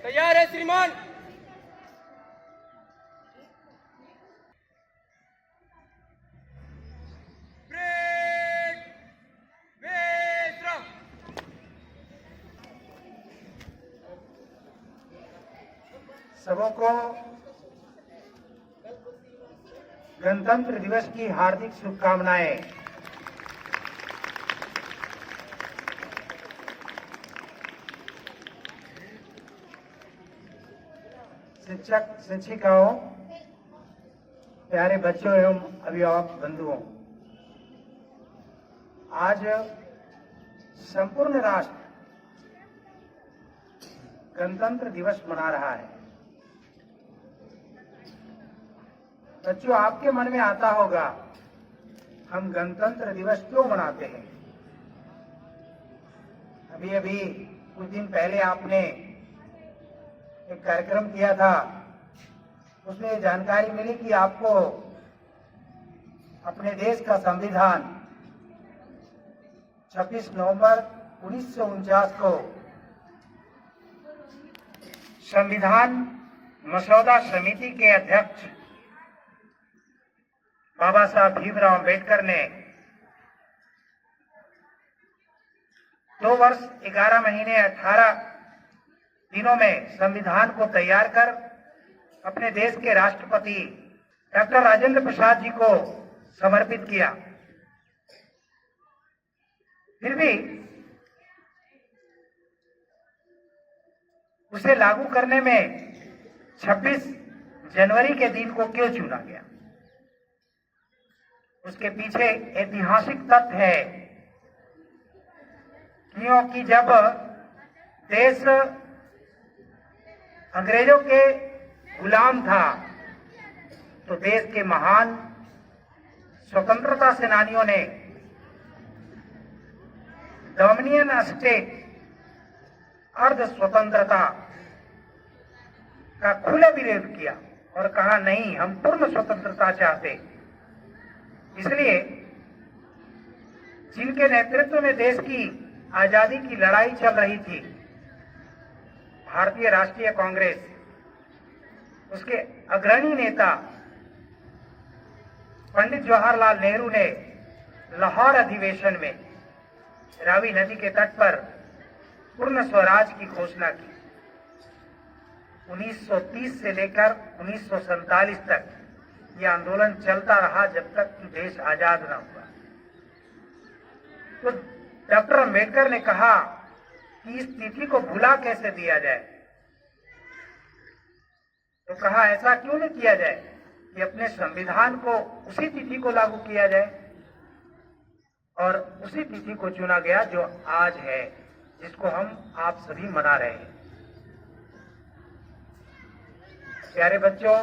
तैयार है श्रीमान? सबों को गणतंत्र दिवस की हार्दिक शुभकामनाएं। शिक्षक शिक्षिकाओं, प्यारे बच्चों एवं अभिभावक बंधुओं, आज संपूर्ण राष्ट्र गणतंत्र दिवस मना रहा है। बच्चों, आपके मन में आता होगा, हम गणतंत्र दिवस क्यों मनाते हैं? अभी अभी कुछ दिन पहले आपने एक कार्यक्रम किया था, उसमें जानकारी मिली कि आपको अपने देश का संविधान 26 नवंबर 1949 को संविधान मसौदा समिति के अध्यक्ष बाबा साहब भीमराव अम्बेडकर ने 2 वर्ष 11 महीने 18 दिनों में संविधान को तैयार कर अपने देश के राष्ट्रपति डॉक्टर राजेंद्र प्रसाद जी को समर्पित किया। फिर भी उसे लागू करने में 26 जनवरी के दिन को क्यों चुना गया? उसके पीछे ऐतिहासिक तथ्य है, क्योंकि जब देश अंग्रेजों के गुलाम था तो देश के महान स्वतंत्रता सेनानियों ने डोमिनियन स्टेट अर्ध स्वतंत्रता का खुला विरोध किया और कहा, नहीं, हम पूर्ण स्वतंत्रता चाहते। इसलिए जिनके नेतृत्व में देश की आजादी की लड़ाई चल रही थी, भारतीय राष्ट्रीय कांग्रेस, उसके अग्रणी नेता पंडित जवाहरलाल नेहरू ने लाहौर अधिवेशन में रावी नदी के तट पर पूर्ण स्वराज की घोषणा की। 1930 से लेकर 1947 तक यह आंदोलन चलता रहा, जब तक कि देश आजाद न हुआ। तो डॉक्टर अम्बेडकर ने कहा कि इस तिथि को भुला कैसे दिया जाए। तो कहा, ऐसा क्यों नहीं किया जाए कि अपने संविधान को उसी तिथि को लागू किया जाए, और उसी तिथि को चुना गया जो आज है, जिसको हम आप सभी मना रहे हैं। प्यारे बच्चों,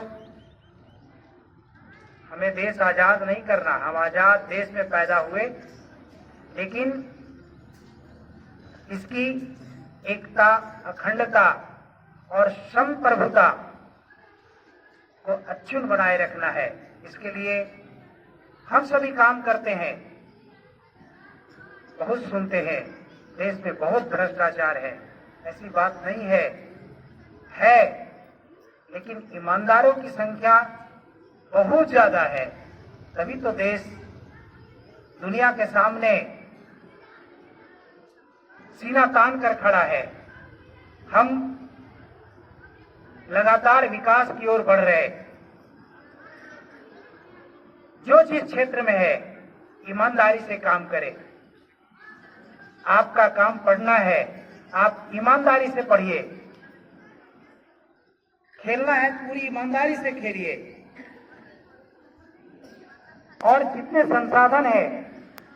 हमें देश आजाद नहीं करना, हम आजाद देश में पैदा हुए, लेकिन इसकी एकता, अखंडता और संप्रभुता को अक्षुण्ण बनाए रखना है। इसके लिए हम सभी काम करते हैं, बहुत सुनते हैं, देश में बहुत भ्रष्टाचार है, ऐसी बात नहीं है, लेकिन ईमानदारों की संख्या बहुत ज्यादा है, तभी तो देश दुनिया के सामने सीना तान कर खड़ा है। हम लगातार विकास की ओर बढ़ रहे, जो जिस क्षेत्र में है ईमानदारी से काम करें। आपका काम पढ़ना है, आप ईमानदारी से पढ़िए, खेलना है पूरी ईमानदारी से खेलिए, और जितने संसाधन है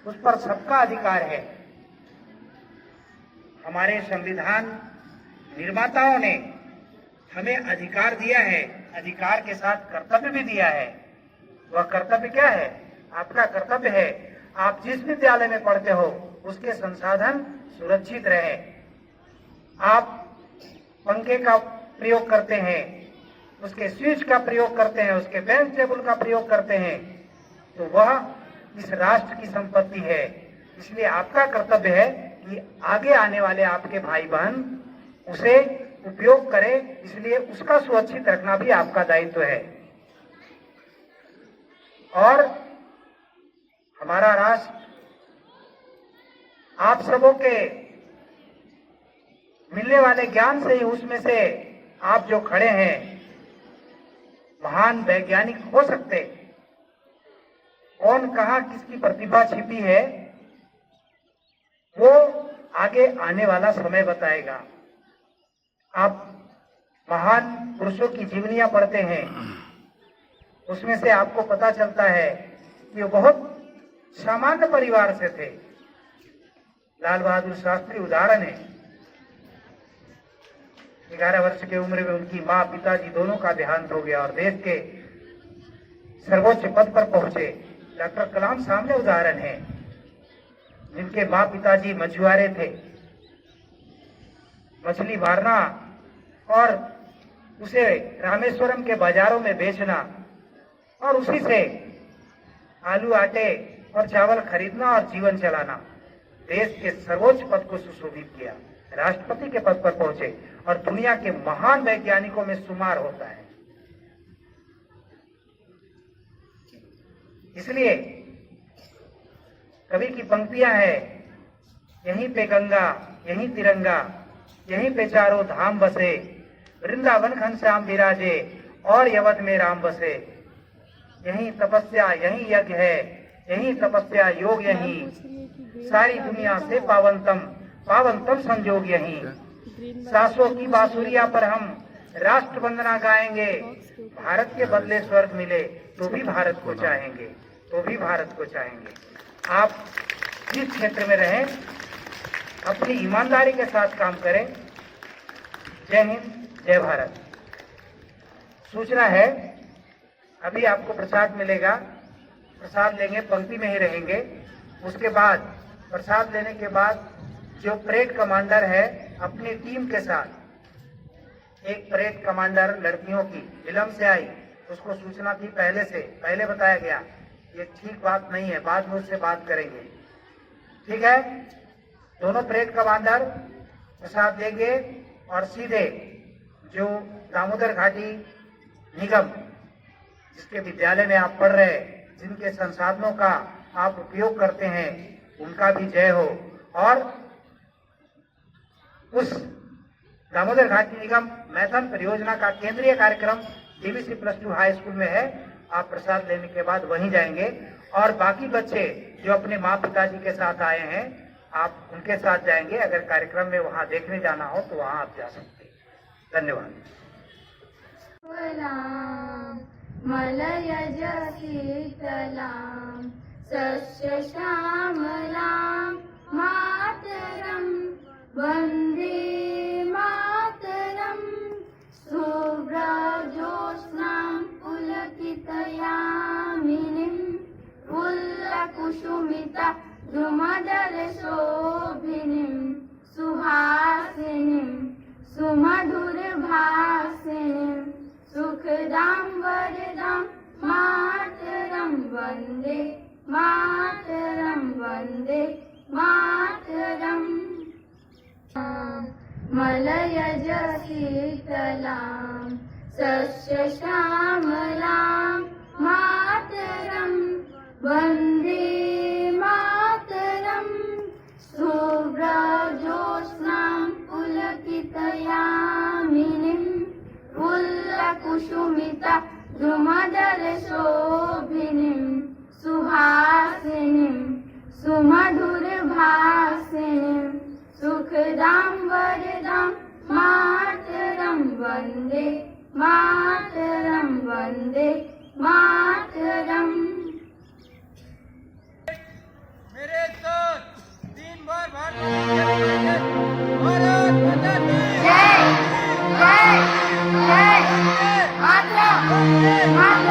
उस पर सबका अधिकार है। हमारे संविधान निर्माताओं ने हमें अधिकार दिया है, अधिकार के साथ कर्तव्य भी दिया है। वह कर्तव्य क्या है? आपका कर्तव्य है आप जिस विद्यालय में पढ़ते हो उसके संसाधन सुरक्षित रहे। आप पंखे का प्रयोग करते हैं, उसके स्विच का प्रयोग करते हैं, उसके बेंच टेबल का प्रयोग करते हैं, तो वह इस राष्ट्र की संपत्ति है। इसलिए आपका कर्तव्य है कि आगे आने वाले आपके भाई बहन उसे उपयोग करें, इसलिए उसका सुरक्षित रखना भी आपका दायित्व है। और हमारा राष्ट्र आप सबों के मिलने वाले ज्ञान से ही, उसमें से आप जो खड़े हैं महान वैज्ञानिक हो सकते। कौन कहां किसकी प्रतिभा छिपी है वो आगे आने वाला समय बताएगा। आप महान पुरुषों की जीवनियां पढ़ते हैं, उसमें से आपको पता चलता है कि वो बहुत सामान्य परिवार से थे। लाल बहादुर शास्त्री उदाहरण है। 11 वर्ष की उम्र में उनकी माँ पिताजी दोनों का देहांत हो गया और देश के सर्वोच्च पद पर पहुंचे। डॉक्टर कलाम सामने उदाहरण है, जिनके माँ पिताजी मछुआरे थे। मछली मारना और उसे रामेश्वरम के बाजारों में बेचना और उसी से आलू आटे और चावल खरीदना और जीवन चलाना, देश के सर्वोच्च पद को सुशोभित किया, राष्ट्रपति के पद पर पहुंचे और दुनिया के महान वैज्ञानिकों में शुमार होता है। इसलिए कवि की पंक्तियां हैं, यहीं पे गंगा यहीं तिरंगा, यहीं पे चारों धाम बसे, वृंदावन घनश्याम विराजे और यवत में राम बसे। यहीं तपस्या यहीं यज्ञ है, यहीं तपस्या योग यहीं, सारी दुनिया से पावनतम संजोग यहीं। सासों की बांसुरिया पर हम राष्ट्र वंदना गाएंगे, भारत के बदले स्वर्ग मिले तो भी भारत को चाहेंगे, तो भी भारत को चाहेंगे। आप जिस क्षेत्र में रहें अपनी ईमानदारी के साथ काम करें। जय हिंद, जय भारत। सूचना है, अभी आपको प्रसाद मिलेगा, प्रसाद लेंगे, पंक्ति में ही रहेंगे। उसके बाद प्रसाद लेने के बाद जो परेड कमांडर है अपनी टीम के साथ, एक परेड कमांडर लड़कियों की विलम्ब से आई, उसको सूचना थी पहले बताया गया, ये ठीक बात नहीं है, बाद में उससे बात करेंगे, ठीक है। दोनों परेड कमांडर प्रसाद देंगे और सीधे जो दामोदर घाटी निगम जिसके विद्यालय में आप पढ़ रहे हैं, जिनके संसाधनों का आप उपयोग करते हैं, उनका भी जय हो। और उस दामोदर घाटी निगम मैथन परियोजना का केंद्रीय कार्यक्रम डीवीसी +2 हाई स्कूल में है। आप प्रसाद लेने के बाद वहीं जाएंगे और बाकी बच्चे जो अपने माँ पिताजी के साथ आए हैं आप उनके साथ जाएंगे। अगर कार्यक्रम में वहां देखने जाना हो तो वहां आप जा सकते हैं। धन्यवाद। मलयज शीतलां सस्य श्यामलां मातरं वन्दे मातरं। शुभ्रजोत्स्नां पुलकितयामिनीं पुल्लकुसुमिता द्रुमदलशोभिनीं सुहासिनीं सुमधुरभाषिणीं सुख सुखदां वरदां मातरं वन्दे मातरं वन्दे मातरम् मलयज शीतलां सस्यश्यामलां मातरं वन्दे मातरम् शुभ्रज्योत्स्नां पुलकितयामिनीं पुल्लकुसुमिता द्रुमदलशोभिनीं सुहासिनीं सुमधुरभाषिणीं सुखदां वरदां मातरं वन्दे मातरं वन्दे मातरम्। मेरे साथ दिन भर भारत माता की जय जय जय मातरम मातरम।